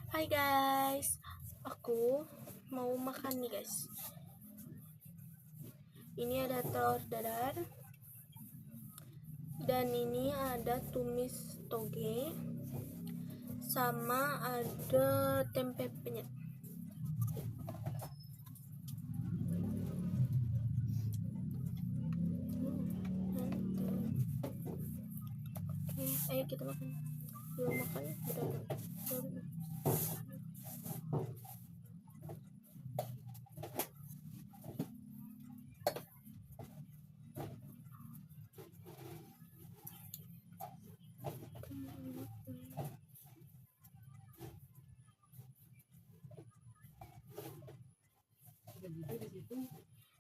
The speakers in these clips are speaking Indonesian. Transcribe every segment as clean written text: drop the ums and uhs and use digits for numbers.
Hai guys, aku mau makan nih guys. Ini ada telur dadar, dan ini ada tumis toge, sama ada tempe penyet. Oke, ayo kita makan. Belum makan, udah.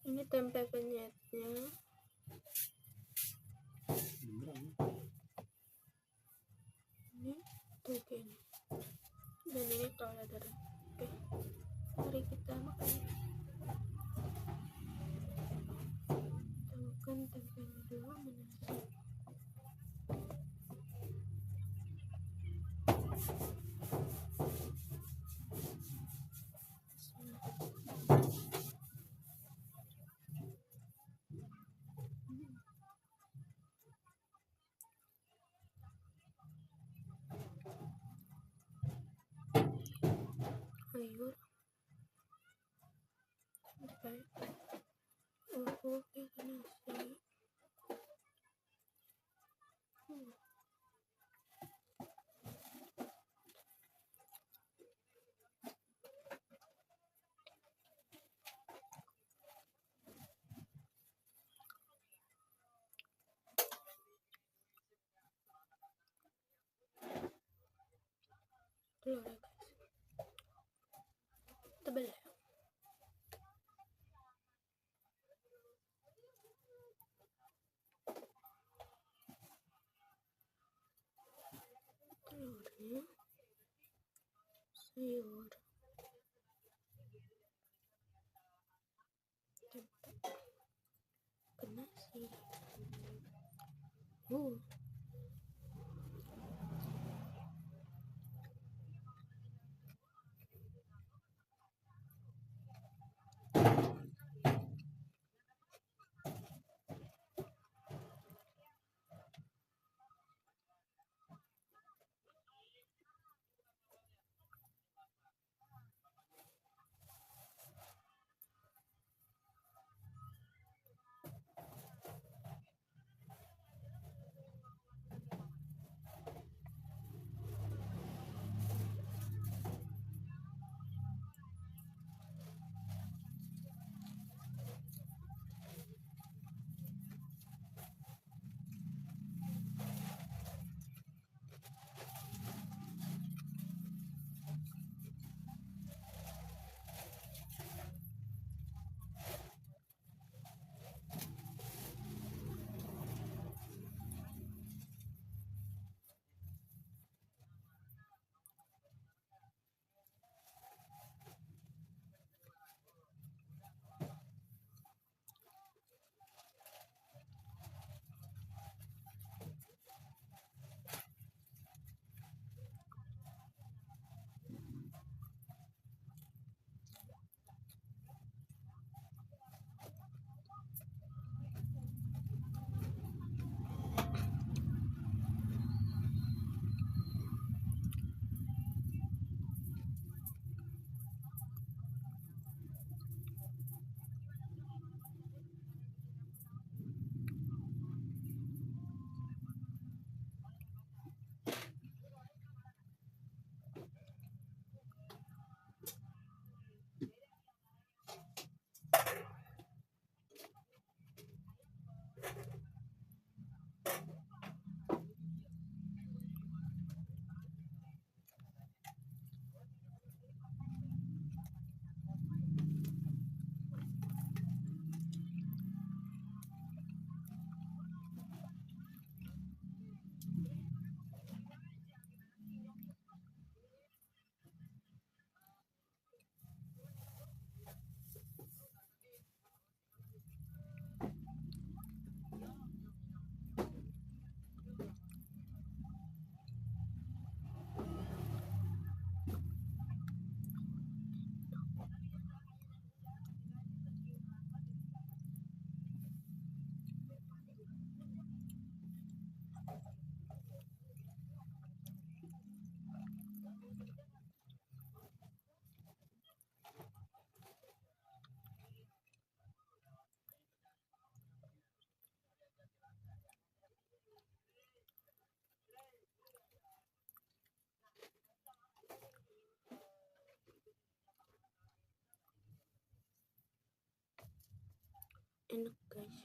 Ini tempe penyetnya. Ini togenya. Dan ini telur dadar. Oke, mari kita makan. Kita makan tempenya dulu. Sayur. Oke, nasi. Telur ya guys. Tebal ya. Telurnya, sayur, tempe, ke nasi. enak guys.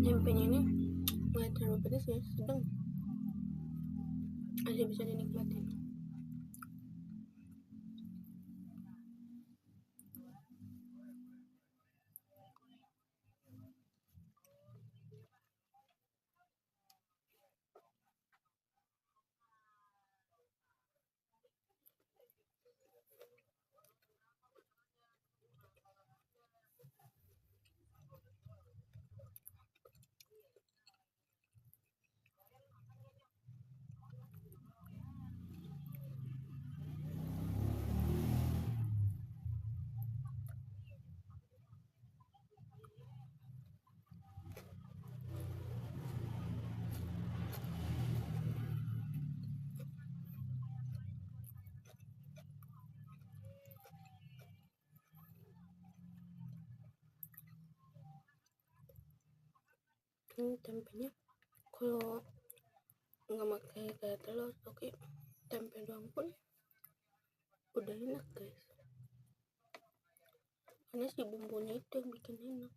Tempenya ini nggak terlalu pedas ya, sedang, masih bisa dinikmatin. Ini tempenya kalau nggak pakai kayak telur, oke, tempe doang pun udah enak guys, karena si bumbunya itu yang bikin enak.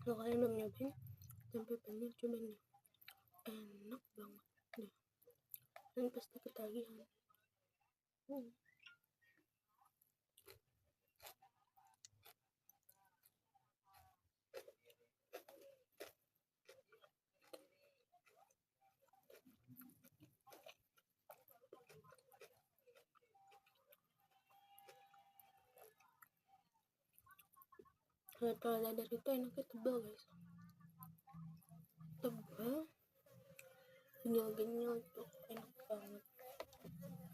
Kalau kalian belum nyobain tempe penyet, cobain nih, enak banget deh, dan pasti ketagihan. Kalau dadar itu enaknya tebal guys, tebal, genyal-genyal tuh enak banget.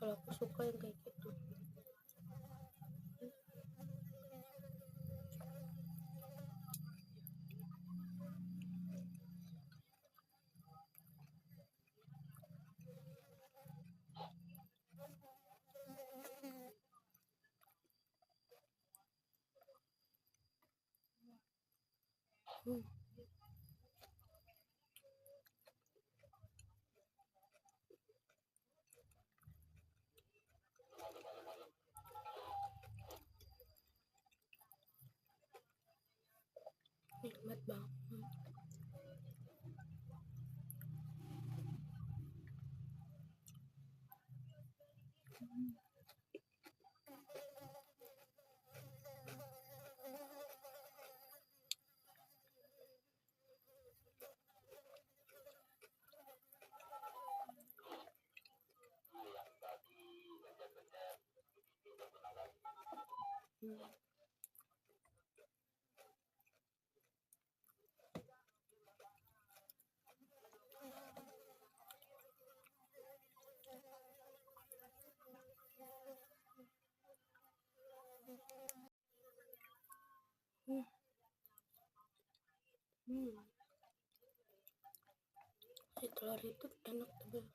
Kalau aku suka yang kayak gitu. Nikmat banget. Si telur itu enak tebal.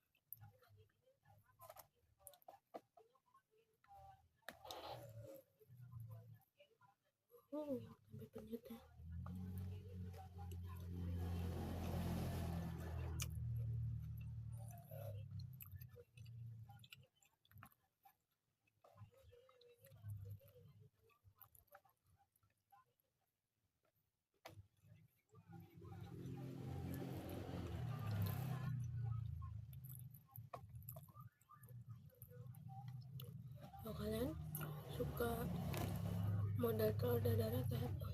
Tempe penyetnya. Kalau kalian suka model telur dadar kayak apa?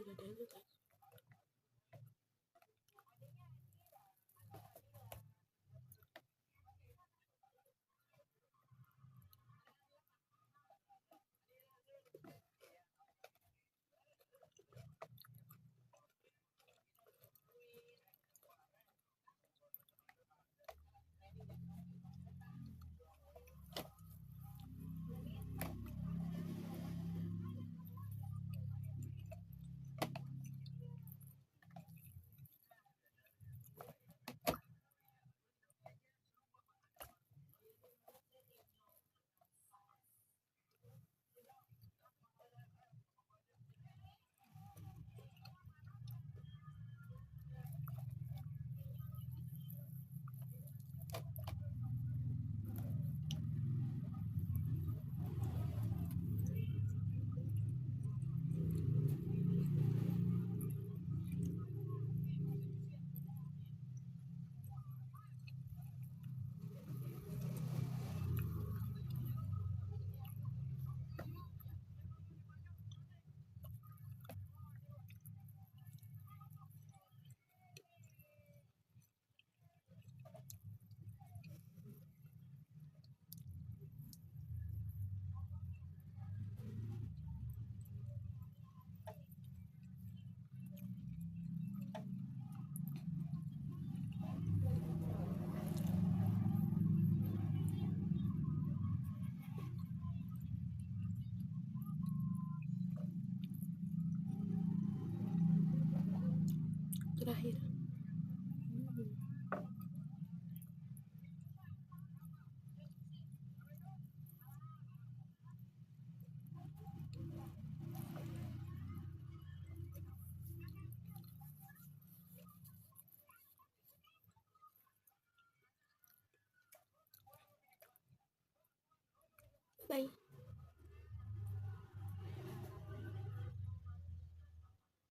segede itu guys. Terakhir. Bye.